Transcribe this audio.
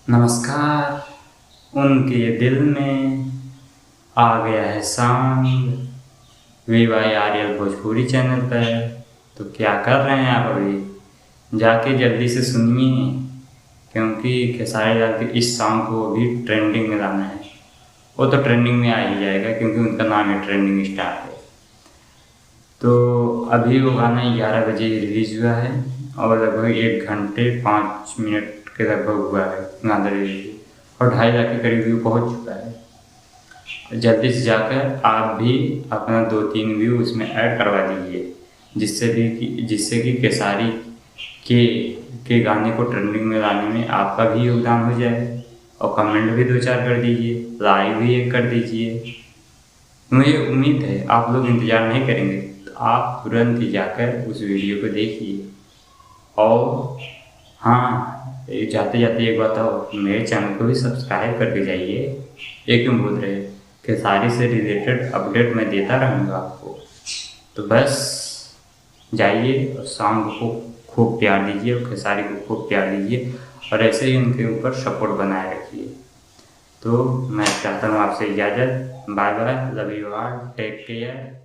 नमस्कार। उनके दिल में आ गया है सॉन्ग VYRL भोजपुरी चैनल पर। तो क्या कर रहे हैं आप अभी? जाके जल्दी से सुनिए, क्योंकि खेसारी लाल के इस सॉन्ग को भी ट्रेंडिंग में लाना है। वो तो ट्रेंडिंग में आ ही जाएगा, क्योंकि उनका नाम है ट्रेंडिंग स्टार है। तो अभी वो गाना 11 बजे रिलीज हुआ है और लगभग 1 घंटे 5 मिनट के लगभग हुआ है गाना रिलीज, और 2.5 लाख के करीब व्यू पहुंच चुका है। जल्दी से जाकर आप भी अपना 2-3 व्यू उसमें ऐड करवा दीजिए, जिससे कि खेसारी के गाने को ट्रेंडिंग में लाने में आपका भी योगदान हो जाए। और कमेंट भी 2-4 कर दीजिए, लाइक भी 1 कर दीजिए। मुझे उम्मीद है आप लोग इंतज़ार नहीं करेंगे, तो आप तुरंत ही जाकर उस वीडियो को देखिए। और हाँ, जाते जाते एक बात और, मेरे चैनल को भी सब्सक्राइब करके जाइए। ये क्यों बोल रहे हैं, खेसारी से रिलेटेड अपडेट मैं देता रहूँगा आपको। तो बस जाइए और सॉन्ग को खूब प्यार दीजिए और खेसारी को खूब प्यार दीजिए, और ऐसे ही उनके ऊपर सपोर्ट बनाए रखिए। तो मैं चाहता हूँ आपसे इजाज़त। Bye bye, love you all, take care.